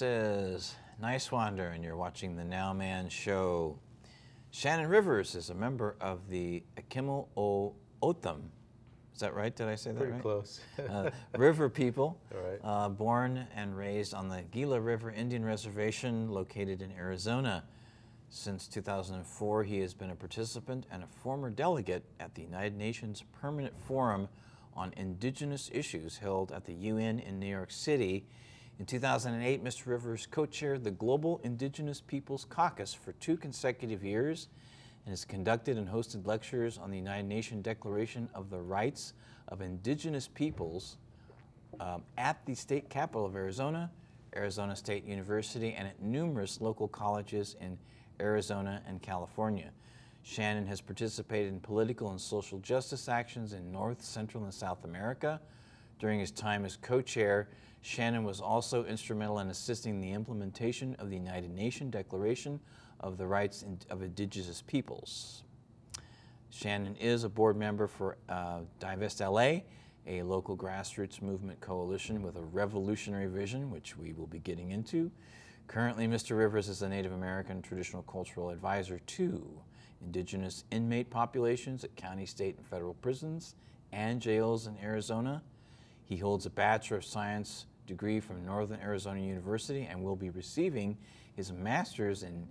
is Niswander, and you're watching the Nowman show. Shannon Rivers is a member of the Akimel O'otham. Is that right? Did I say that right? Pretty close. River people, All right. born and raised on the Gila River Indian Reservation located in Arizona. Since 2004, he has been a participant and a former delegate at the United Nations Permanent Forum on Indigenous Issues held at the UN in New York City. In 2008, Mr. Rivers co-chaired the Global Indigenous Peoples Caucus for 2 consecutive years and has conducted and hosted lectures on the United Nations Declaration of the Rights of Indigenous Peoples at the state capital of Arizona, Arizona State University, and at numerous local colleges in Arizona and California. Shannon has participated in political and social justice actions in North, Central, and South America. During his time as co-chair, Shannon was also instrumental in assisting the implementation of the United Nations Declaration of the Rights of Indigenous Peoples. Shannon is a board member for Divest L.A., a local grassroots movement coalition with a revolutionary vision, which we will be getting into. Currently, Mr. Rivers is a Native American traditional cultural advisor to Indigenous inmate populations at county, state, and federal prisons and jails in Arizona. He holds a Bachelor of Science degree from Northern Arizona University and will be receiving his master's in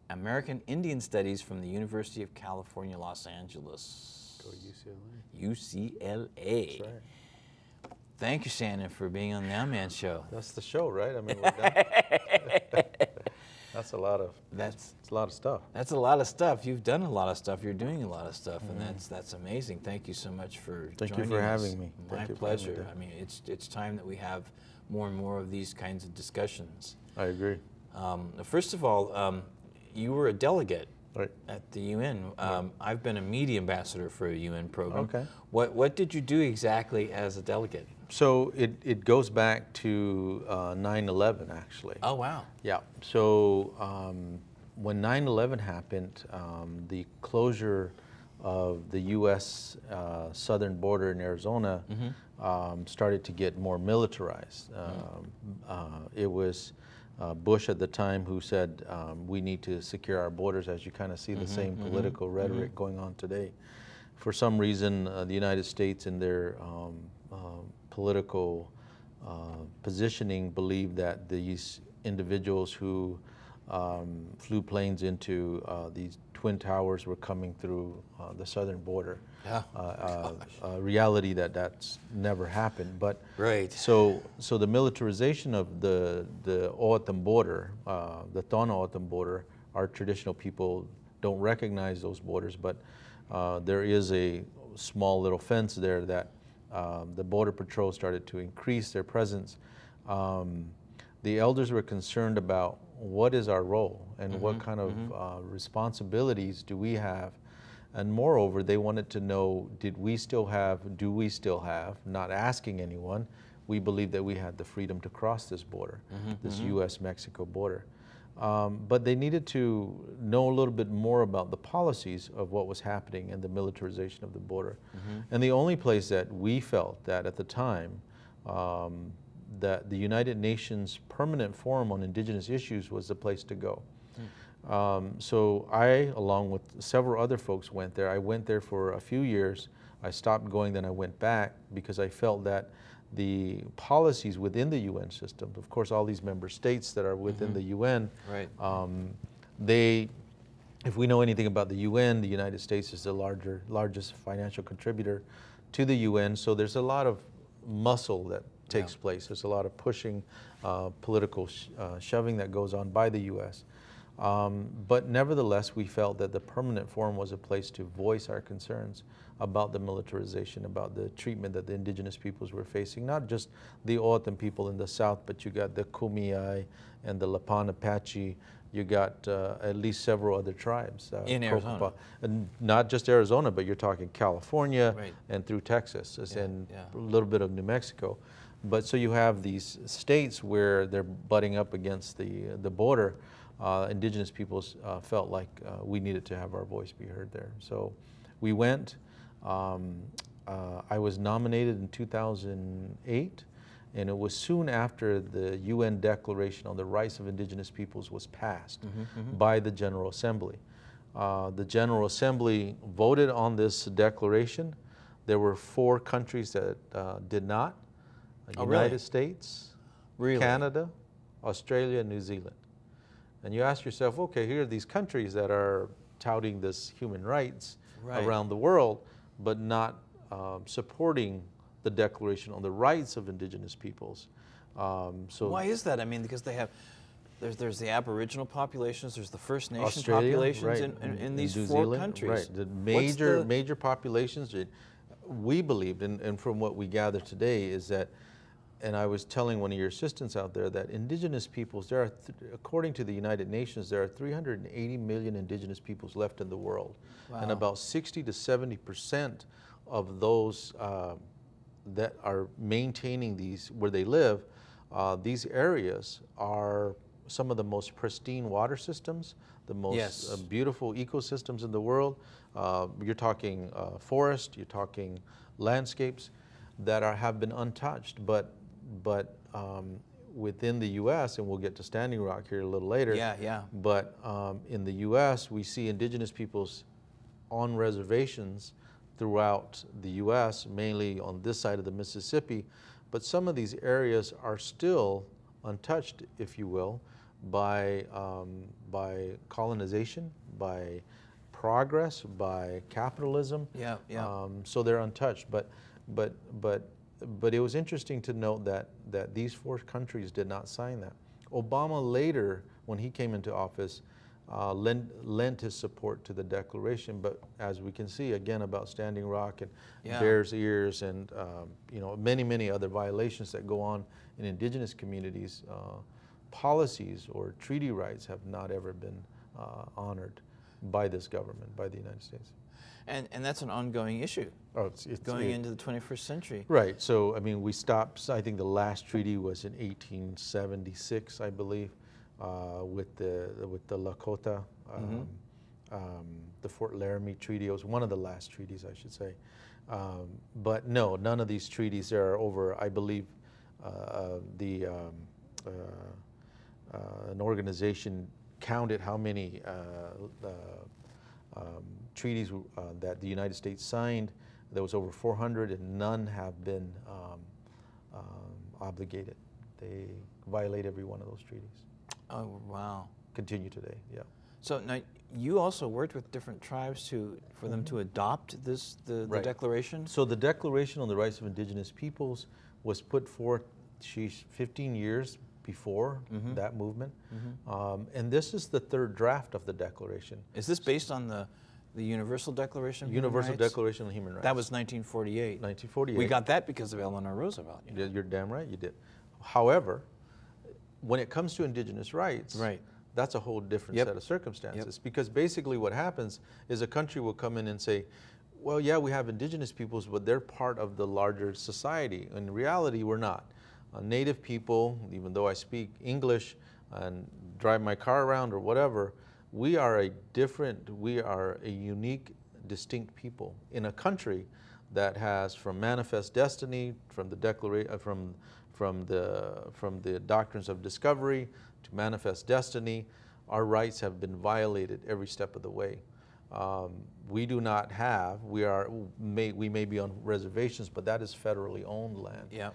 American Indian Studies from the University of California, Los Angeles. Go UCLA. UCLA. That's right. Thank you, Shannon, for being on the Nowman show. That's the show, right? I mean, we're done. That's a lot of stuff. That's a lot of stuff. You've done a lot of stuff. You're doing a lot of stuff, and that's amazing. Thank you so much for joining us. Thank you for having me. My pleasure. I mean, it's time that we have more and more of these kinds of discussions. I agree. First of all, you were a delegate Right. at the UN. I've been a media ambassador for a UN program. Okay. What did you do exactly as a delegate? So it goes back to 9/11, actually. Oh, wow. Yeah. So when 9/11 happened, the closure of the U.S. southern border in Arizona started to get more militarized. It was Bush at the time who said we need to secure our borders, as you kind of see the same political rhetoric going on today. For some reason, the United States in their political positioning believed that these individuals who flew planes into these twin towers were coming through the southern border. Yeah. Reality that's never happened. But right. So the militarization of the O'otham border, the Thon O'otham border, our traditional people don't recognize those borders, but there is a small little fence there that the Border Patrol started to increase their presence. The elders were concerned about what is our role and what kind of responsibilities do we have. And moreover, they wanted to know, do we still have, not asking anyone, we believe that we had the freedom to cross this border, this U.S.-Mexico border. But they needed to know a little bit more about the policies of what was happening and the militarization of the border. And the only place that we felt that at the time that the United Nations Permanent Forum on Indigenous Issues was the place to go. So I, along with several other folks, went there. I went there for a few years. I stopped going, then I went back because I felt that the policies within the UN system, of course all these member states that are within the UN, right. If we know anything about the UN, the United States is the largest financial contributor to the UN, so there's a lot of muscle that takes place. There's a lot of pushing, political shoving that goes on by the US. But nevertheless, we felt that the Permanent Forum was a place to voice our concerns about the militarization, about the treatment that the indigenous peoples were facing, not just the O'otham people in the south, but you got the Kumeyaay and the Lipan Apache. You got at least several other tribes. In Arizona. And not just Arizona, but you're talking California right. and through Texas and a little bit of New Mexico. But so you have these states where they're butting up against the border. Indigenous peoples felt like we needed to have our voice be heard there. So we went. I was nominated in 2008, And it was soon after the UN Declaration on the Rights of Indigenous Peoples was passed by the General Assembly. The General Assembly voted on this declaration. There were 4 countries that did not. United States, Canada, Australia, and New Zealand. And you ask yourself, okay, here are these countries that are touting this human rights around the world, but not supporting the Declaration on the Rights of Indigenous Peoples. So why is that? I mean, because they have, there's the Aboriginal populations, there's the First Nation Australia, populations right, in these New 4 Zealand, countries. Right, the major populations. We believed, and from what we gather today, is that, and I was telling one of your assistants out there that indigenous peoples, there are, according to the United Nations, there are 380 million indigenous peoples left in the world. Wow. And about 60 to 70% of those that are maintaining these, where they live, these areas are some of the most pristine water systems, the most beautiful ecosystems in the world. You're talking forest, you're talking landscapes that have been untouched, but within the U.S., and we'll get to Standing Rock here a little later. But in the U.S., we see indigenous peoples on reservations throughout the U.S., mainly on this side of the Mississippi. But some of these areas are still untouched, if you will, by colonization, by progress, by capitalism. So they're untouched. But it was interesting to note that these 4 countries did not sign that. Obama later, when he came into office, lent his support to the declaration. But as we can see, again, about Standing Rock and Bears Ears and many other violations that go on in indigenous communities, policies or treaty rights have not ever been honored by this government, by the United States. And that's an ongoing issue. It's going into the 21st century. Right. So, I mean, we stopped, I think the last treaty was in 1876, I believe, with the Lakota, the Fort Laramie Treaty. It was one of the last treaties, I should say. But no, none of these treaties are over. I believe an organization counted how many treaties that the United States signed. There was over 400, and none have been obligated. They violate every one of those treaties. Oh, wow. Continue today, yeah. So now, you also worked with different tribes for them to adopt the declaration? So the Declaration on the Rights of Indigenous Peoples was put forth 15 years before that movement. And this is the 3rd draft of the declaration. Is this based on the Universal Declaration of Universal Human Rights? Declaration of Human Rights. That was 1948. 1948. We got that because of Eleanor Roosevelt. You're damn right you did. However, when it comes to indigenous rights, that's a whole different set of circumstances. Because basically what happens is a country will come in and say, well, yeah, we have indigenous peoples, but they're part of the larger society. In reality, we're not. Native people, even though I speak English and drive my car around or whatever, we are a unique, distinct people in a country that has, from manifest destiny, from the from the doctrines of discovery to manifest destiny, our rights have been violated every step of the way. We do not have. We may be on reservations, but that is federally owned land.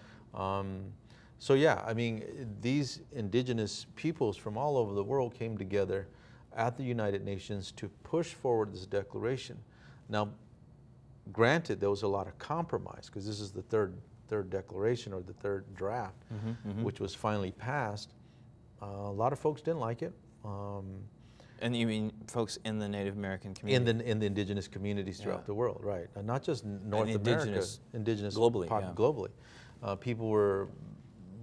So yeah, I mean, these indigenous peoples from all over the world came together at the United Nations to push forward this declaration. Now, granted, there was a lot of compromise because this is the third declaration or the 3rd draft, which was finally passed. A lot of folks didn't like it. And you mean folks in the Native American community? In the indigenous communities throughout the world, right? And not just North America, indigenous globally. Globally. People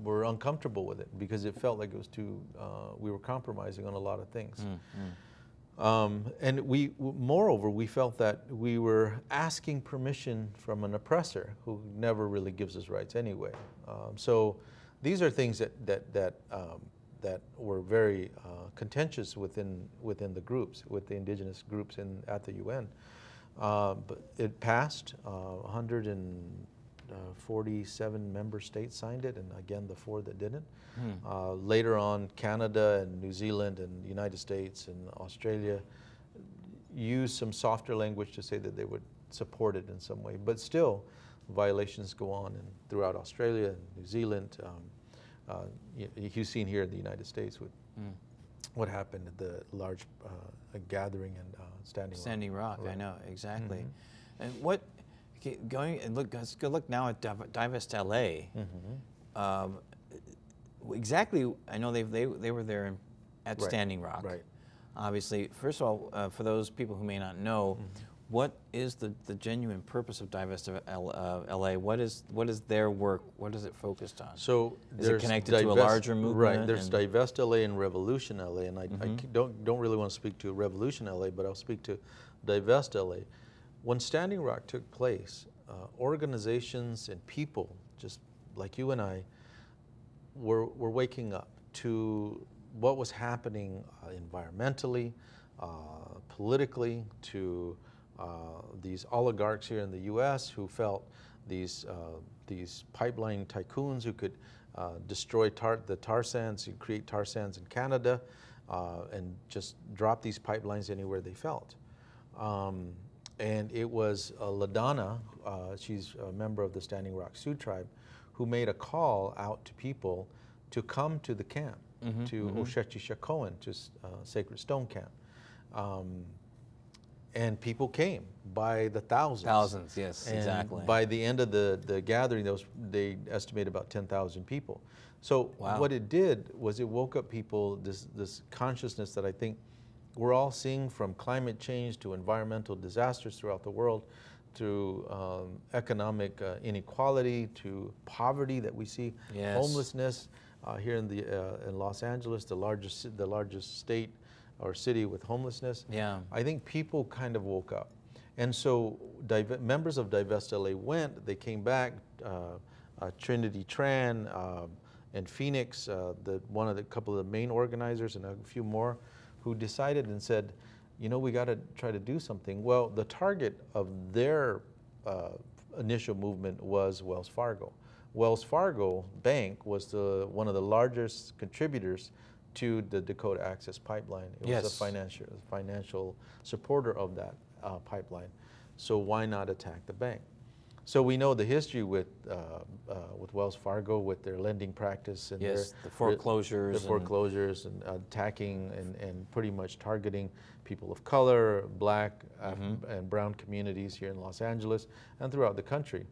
were uncomfortable with it because it felt like it was too, we were compromising on a lot of things. And moreover, we felt that we were asking permission from an oppressor who never really gives us rights anyway. So these are things that were very contentious within the groups, with the indigenous groups at the UN. But it passed 47 member states signed it, and again, the 4 that didn't. Later on, Canada and New Zealand and the United States and Australia used some softer language to say that they would support it in some way. But still, violations go on throughout Australia and New Zealand. You've seen here in the United States with what happened at the large gathering in Standing Rock. Right. I know, exactly. And what, going and look, let's go look now at Divest L.A. Exactly, I know they were there at Standing Rock. Right. Obviously, first of all, for those people who may not know, what is the genuine purpose of Divest L.A.? What is their work? What is it focused on? So is it connected to a larger movement? Right. There's Divest L.A. and Revolution L.A. And I don't really want to speak to Revolution L.A., but I'll speak to Divest L.A. When Standing Rock took place, organizations and people, just like you and I, were waking up to what was happening environmentally, politically, to these oligarchs here in the U.S. who felt these pipeline tycoons who could destroy the tar sands and create tar sands in Canada and just drop these pipelines anywhere they felt. And it was LaDonna, she's a member of the Standing Rock Sioux tribe, who made a call out to people to come to the camp, to Oshetchishikowan, just Sacred Stone Camp. And people came by the thousands. Thousands, yes, and exactly. By the end of the gathering, they estimated about 10,000 people. So what it did was it woke up people, this consciousness that I think we're all seeing, from climate change to environmental disasters throughout the world, to economic inequality, to poverty that we see, homelessness here in Los Angeles, the largest state or city with homelessness. I think people kind of woke up. And so members of Divest L.A. went, they came back, Trinity Tran and Phoenix, couple of the main organizers and a few more, who decided and said, you know, we got to try to do something. Well, the target of their initial movement was Wells Fargo. Wells Fargo Bank was one of the largest contributors to the Dakota Access Pipeline. It was a financial supporter of that pipeline. So why not attack the bank? So we know the history with Wells Fargo, with their lending practice and the foreclosures, and attacking and pretty much targeting people of color, black and brown communities here in Los Angeles and throughout the country.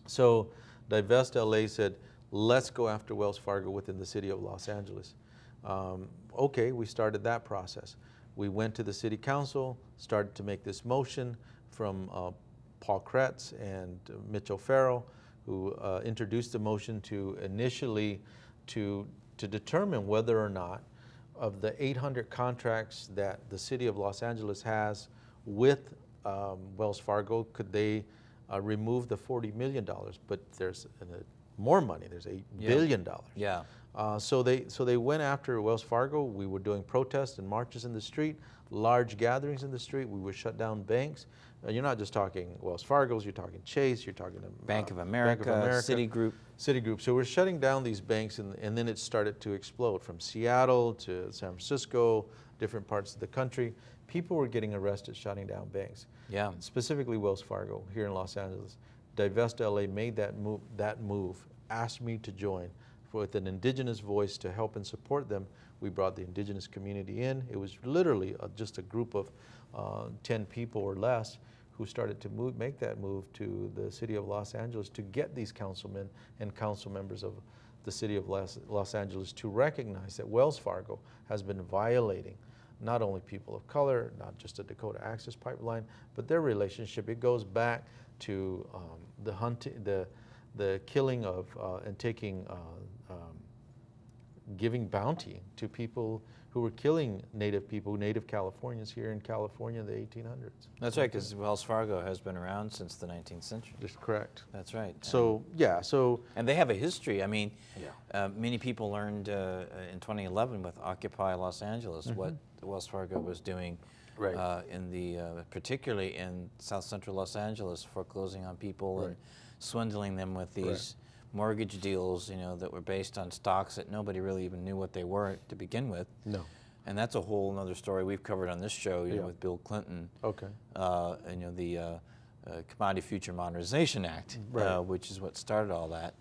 So Divest L.A. said, let's go after Wells Fargo within the city of Los Angeles. Okay, we started that process. We went to the city council, started to make this motion from Paul Kretz and Mitch O'Farrell, who introduced the motion to initially to determine whether or not, of the 800 contracts that the city of Los Angeles has with Wells Fargo, could they remove the $40 million? But there's more money. There's $8 billion. So they went after Wells Fargo. We were doing protests and marches in the street, large gatherings in the street. We would shut down banks. You're not just talking Wells Fargo's, you're talking Chase, you're talking Bank of America, Citigroup. So we're shutting down these banks, and then it started to explode from Seattle to San Francisco, different parts of the country. People were getting arrested shutting down banks. Specifically Wells Fargo here in Los Angeles. Divest L.A. made that move, asked me to join with an indigenous voice to help and support them. We brought the indigenous community in. It was literally just a group of 10 people or less who started to make that move to the city of Los Angeles to get these councilmen and council members of the city of Los Angeles to recognize that Wells Fargo has been violating not only people of color, not just the Dakota Access Pipeline, but their relationship. It goes back to the killing of and taking giving bounty to people who were killing Native people, Native Californians here in California in the 1800s. That's right, because Wells Fargo has been around since the 19th century. That's correct. That's right. So, and they have a history. I mean, many people learned in 2011 with Occupy Los Angeles Wells Fargo was doing, Right. in the particularly in South Central Los Angeles, foreclosing on people and swindling them with these mortgage deals, you know, that were based on stocks that nobody really even knew what they were to begin with. No. And that's a whole other story we've covered on this show, you know, with Bill Clinton. Okay. And, you know, the Commodity Future Modernization Act, which is what started all that,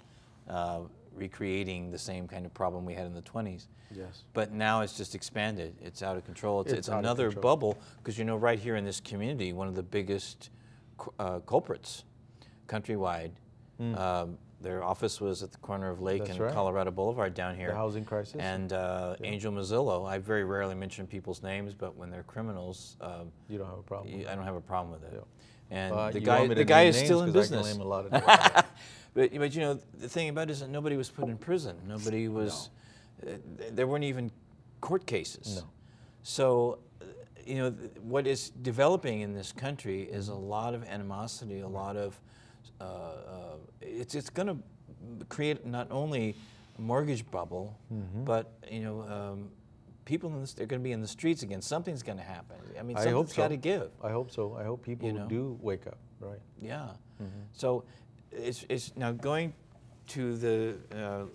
recreating the same kind of problem we had in the 20s. Yes. But now it's just expanded. It's out of control. It's out of another control. bubble, because, you know, right here in this community, one of the biggest culprits countrywide, their office was at the corner of Lake and Colorado Boulevard down here. The housing crisis. And Angel Mazzillo, I very rarely mention people's names, but when they're criminals, you don't have a problem. I don't have a problem with it. Yeah. And the you guy name is still in names 'cause I can business. name a lot of different But you know, the thing about it is that nobody was put in prison. Nobody was. There weren't even court cases. No. So, you know, what is developing in this country is a lot of animosity, a lot of. It's going to create not only a mortgage bubble, but you know, people in they're going to be in the streets again. Something's going to happen. I mean, something's got to give. I hope so. I hope people do wake up. Right. Yeah. So, it's now going to the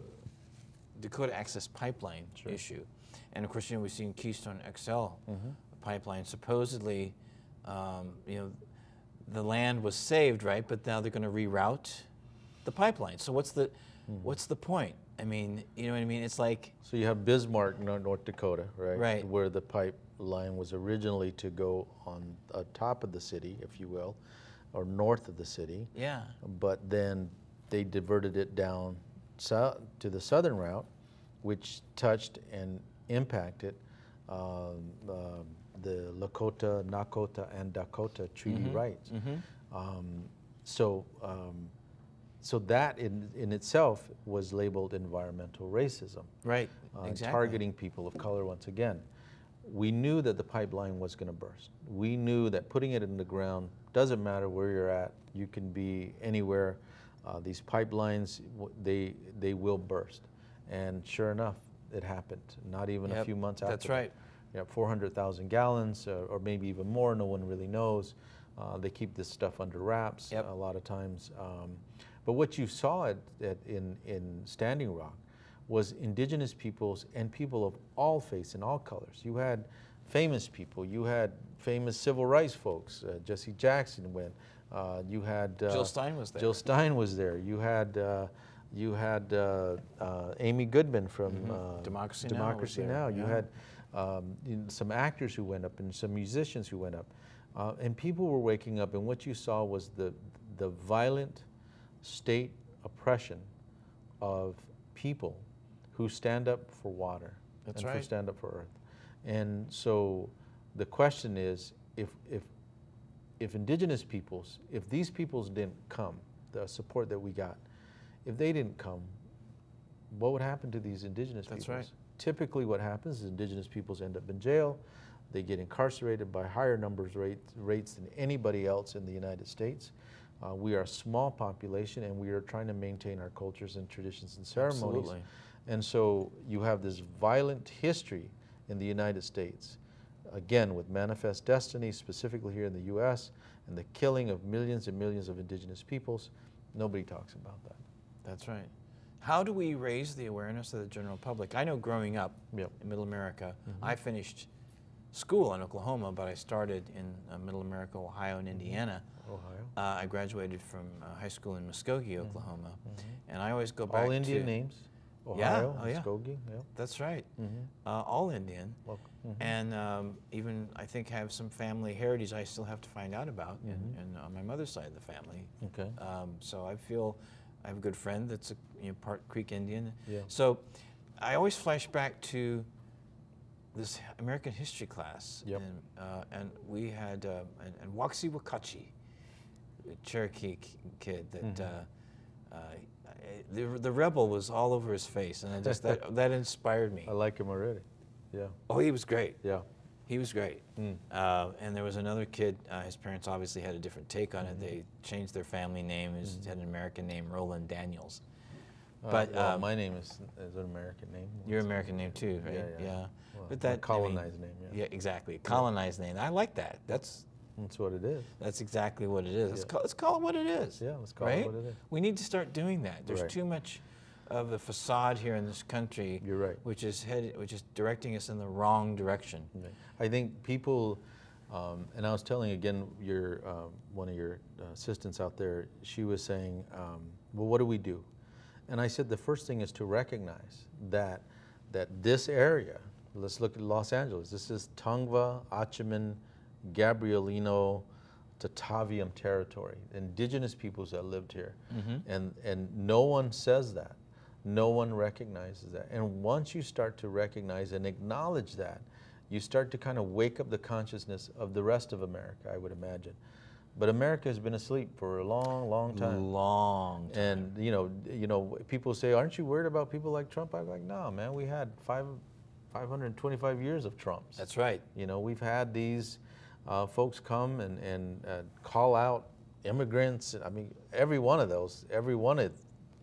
Dakota Access Pipeline issue, and of course, you know, we've seen Keystone XL pipeline. Supposedly, you know, the land was saved, right? But now they're going to reroute the pipeline. So what's the point? I mean, you know what I mean? It's like, So you have Bismarck, North Dakota, right? Right. Where the pipeline was originally to go on top of the city, if you will, or north of the city. yeah, But then they diverted it down to the southern route, which touched and impacted the Lakota, Nakota, and Dakota treaty rights. So that in itself was labeled environmental racism. right, exactly. Targeting people of color once again. We knew that the pipeline was going to burst. We knew that putting it in the ground doesn't matter where you're at. You can be anywhere. These pipelines, they will burst. And sure enough, it happened. Not even a few months after. That's right. Yeah, 400,000 gallons, or maybe even more. No one really knows. They keep this stuff under wraps a lot of times. But what you saw in Standing Rock was indigenous peoples and people of all faiths and all colors. You had famous people. You had famous civil rights folks. Jesse Jackson went. You had Jill Stein was there. Jill Stein was there. You had Amy Goodman from Democracy Now. Now. You had some actors who went up and some musicians who went up, and people were waking up. And what you saw was the violent state oppression of people who stand up for water That's and right. for stand up for earth. And so the question is, if indigenous peoples, if these peoples didn't come, the support that we got, if they didn't come, what would happen to these indigenous peoples? That's right. Typically what happens is indigenous peoples end up in jail. They get incarcerated by higher rates than anybody else in the United States. We are a small population, and we are trying to maintain our cultures and traditions and ceremonies. Absolutely. And so you have this violent history in the United States, again with Manifest Destiny, specifically here in the U.S., and the killing of millions and millions of indigenous peoples. Nobody talks about that. That's right. How do we raise the awareness of the general public? I know growing up in Middle America, I finished school in Oklahoma, but I started in Middle America, Ohio, and Indiana. Ohio. I graduated from high school in Muskogee, Oklahoma, and I always go back All Indian to names. Yeah, Ohio, oh, yeah. Muskogee. Yeah. That's right, all Indian, and even I think have some family heritage I still have to find out about, and on my mother's side of the family. Okay. So I feel I have a good friend that's a part Creek Indian. Yeah. So I always flash back to this American history class, and we had and Waxy Wakachi, a Cherokee kid that the rebel was all over his face, and I just that inspired me. I like him already. Yeah. Oh, he was great. Yeah. He was great. And there was another kid, his parents obviously had a different take on it. They changed their family name. He had an American name, Roland Daniels. But well, my name is an American name. Your American name too, right? Yeah. Well, But that colonized name. Yeah, exactly. Colonized name. I like that. That's what it is. That's exactly what it is. Yeah. Let's call it what it is. Yeah, let's call it what it is. We need to start doing that. There's Right. too much of a facade here in this country. You're right. Which is directing us in the wrong direction. Right. I think people, and I was telling again, one of your assistants out there, she was saying, well, what do we do? And I said the first thing is to recognize that this area, let's look at Los Angeles, this is Tongva, Achiman, Gabrielino, Tataviam territory, indigenous peoples that lived here. And no one says that. No one recognizes that. And once you start to recognize and acknowledge that, you start to kind of wake up the consciousness of the rest of America, I would imagine. But America has been asleep for a long, long time. Long time. And you know, people say, "Aren't you worried about people like Trump?" I'm like, "No, man. We had 525 years of Trumps." That's right. You know, we've had these folks come and call out immigrants. I mean, every one of those,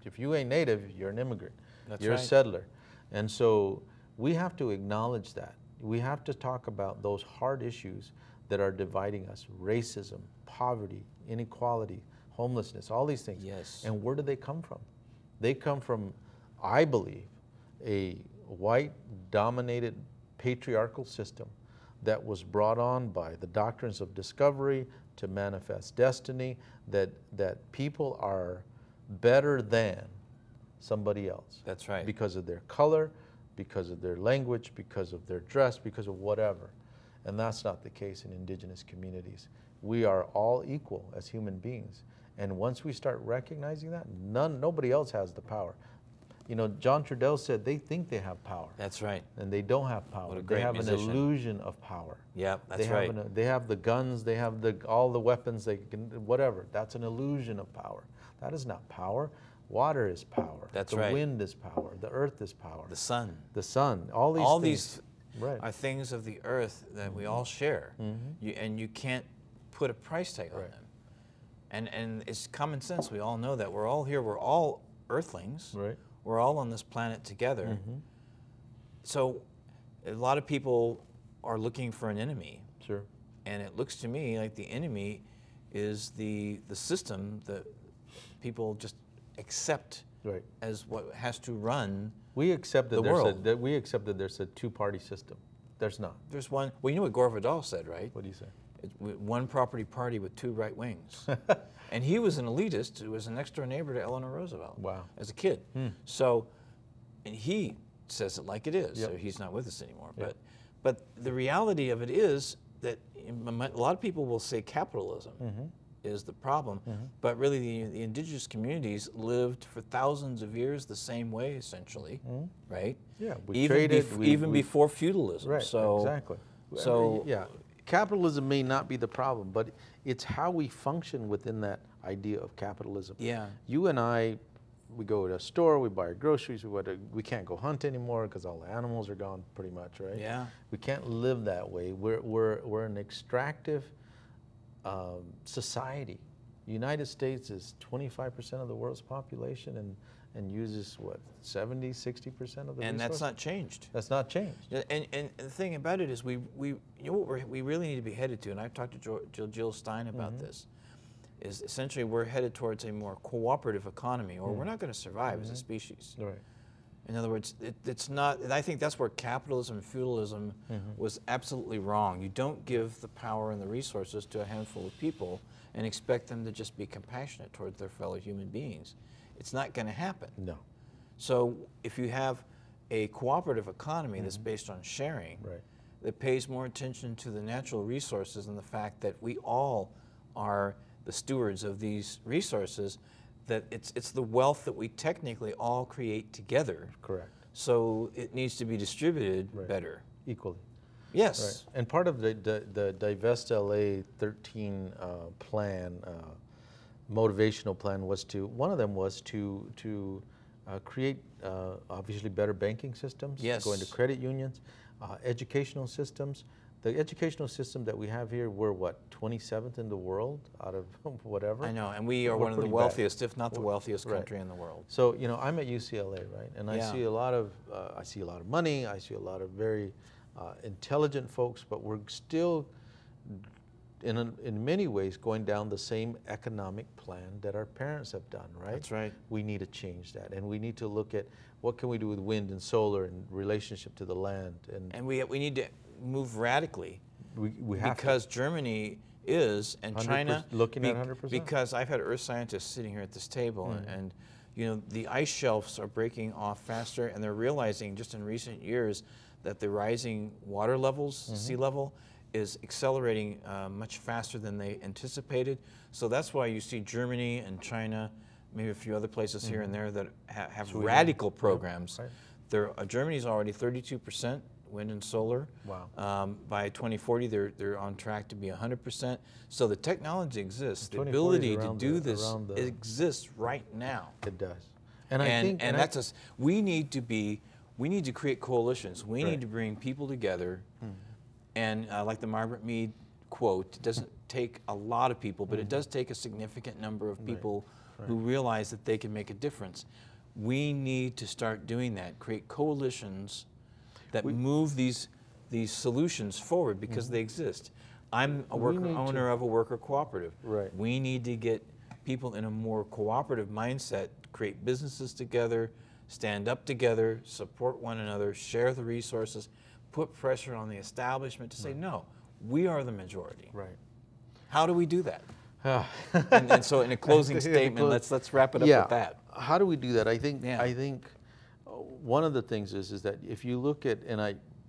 if you ain't native, you're an immigrant. That's you're right. a settler. And so we have to acknowledge that. We have to talk about those hard issues that are dividing us: racism, poverty, inequality, homelessness, all these things. Yes. And where do they come from? They come from, I believe, a white-dominated patriarchal system that was brought on by the doctrines of discovery to manifest destiny, that people are better than somebody else. That's right. Because of their color, because of their language, because of their dress, because of whatever. And that's not the case in indigenous communities. We are all equal as human beings. And once we start recognizing that, nobody else has the power. You know, John Trudell said they think they have power. That's right. And they don't have power. What a great they have musician. an illusion of power. Yeah, that's right. They have the guns, they have all the weapons, they can, whatever. That's an illusion of power. That is not power. Water is power. That's the right. The wind is power. The earth is power. The sun. The sun. All these right. are things of the earth that we all share. And you can't put a price tag on them. And it's common sense. We all know that. We're all here. We're all earthlings. Right. We're all on this planet together. So a lot of people are looking for an enemy. Sure. And it looks to me like the enemy is the system that people just accept as what has to run we accept that the world. We accept that there's a two-party system. There's not. There's one. Well, you know what Gore Vidal said, right? What do you say? One property party with two right wings. And he was an elitist who was a next door neighbor to Eleanor Roosevelt. Wow. As a kid. So, and he says it like it is. Yep. So he's not with us anymore. Yep. But the reality of it is that a lot of people will say capitalism is the problem, but really the indigenous communities lived for thousands of years the same way, essentially, right? Yeah, we traded. Even before feudalism. Right, so, exactly. So yeah, capitalism may not be the problem, but it's how we function within that idea of capitalism. Yeah. You and I, we go to a store, we buy our groceries, we can't go hunt anymore because all the animals are gone pretty much, right? Yeah. We can't live that way. We're an extractive society. The United States is 25% of the world's population and uses what, 70, 60% of the resources? And that's not changed. That's not changed. And the thing about it is we you know what we really need to be headed to, and I've talked to Jill Stein about this, is essentially we're headed towards a more cooperative economy, or we're not going to survive as a species. Right. In other words, it's not, and I think that's where capitalism and feudalism was absolutely wrong. You don't give the power and the resources to a handful of people and expect them to just be compassionate towards their fellow human beings. It's not going to happen. No. So if you have a cooperative economy that's based on sharing, that pays more attention to the natural resources and the fact that we all are the stewards of these resources, that it's the wealth that we technically all create together. Correct. So it needs to be distributed better. Equally. Yes. Right. And part of the Divest L.A. 13 plan, motivational plan, was one of them was to create obviously better banking systems, Yes. go into credit unions, educational systems, the educational system that we have here, we're what, 27th in the world out of whatever? I know, and we are one of the wealthiest, if not the wealthiest country in the world. So, you know, I'm at UCLA, right? And I see a lot of, money, I see a lot of very intelligent folks, but we're still, in many ways, going down the same economic plan that our parents have done, right? That's right. We need to change that, and we need to look at what can we do with wind and solar in relationship to the land. And we need to move radically. We have because Germany is, and China, looking at 100%. Because I've had earth scientists sitting here at this table, and you know, the ice shelves are breaking off faster, and they're realizing just in recent years that the rising water levels, sea level, is accelerating much faster than they anticipated. So that's why you see Germany and China, maybe a few other places here and there that have radical programs. Right. Germany's already 32% wind and solar. Wow. By 2040, they're on track to be 100%. So the technology exists. The ability to do this exists right now. It does. And we need to create coalitions. We need to bring people together. And like the Margaret Mead quote, it doesn't take a lot of people, but it does take a significant number of people who realize that they can make a difference. We need to start doing that, create coalitions that move these solutions forward because they exist. I'm a owner of a worker cooperative. Right. We need to get people in a more cooperative mindset, create businesses together, stand up together, support one another, share the resources, put pressure on the establishment to say, no, we are the majority. Right. How do we do that? and so in a closing statement, let's wrap it up with that. How do we do that? I think one of the things is that if you look at,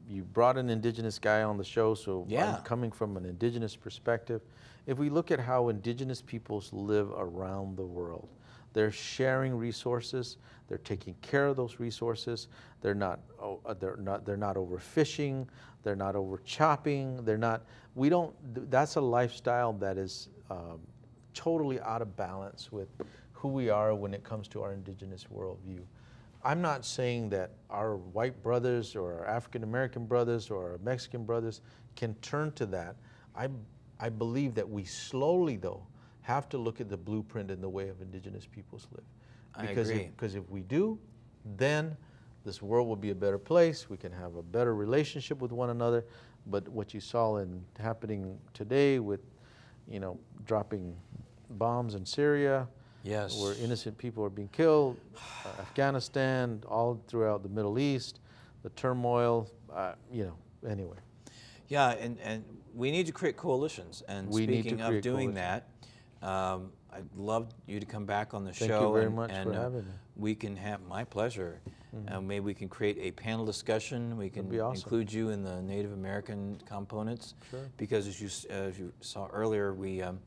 you brought an Indigenous guy on the show, so I'm coming from an Indigenous perspective. If we look at how Indigenous peoples live around the world, they're sharing resources. They're taking care of those resources. They're not overfishing. They're not over chopping. That's a lifestyle that is totally out of balance with who we are when it comes to our Indigenous worldview. I'm not saying that our white brothers or our African American brothers or our Mexican brothers can turn to that. I believe that we slowly, though, have to look at the blueprint and the way of Indigenous peoples live. Because if we do, then this world will be a better place. We can have a better relationship with one another. But what you saw happening today with, dropping bombs in Syria, where innocent people are being killed, Afghanistan, all throughout the Middle East, the turmoil, anyway. Yeah, and we need to create coalitions. And speaking of doing that, I'd love you to come back on the show. Thank you very much for having me. We can have, my pleasure. Maybe we can create a panel discussion. We can include you in the Native American components. Sure. Because as you saw earlier, we have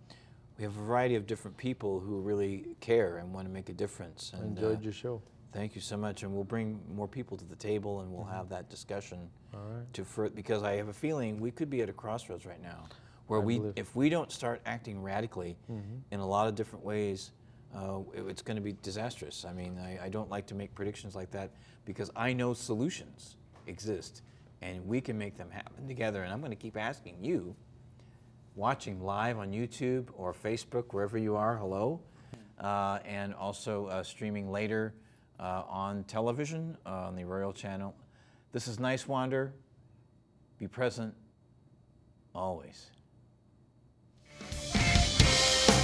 a variety of different people who really care and want to make a difference. And, I enjoyed your show. Thank you so much, and we'll bring more people to the table, and we'll have that discussion. All right. Because I have a feeling we could be at a crossroads right now, where if we don't start acting radically in a lot of different ways, it's going to be disastrous. I mean, I don't like to make predictions like that because I know solutions exist, and we can make them happen together. And I'm going to keep asking you, watching live on YouTube or Facebook, wherever you are, hello, and also streaming later on television, on the Royal Channel. This is Niswander. Be present always.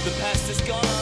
The past is gone.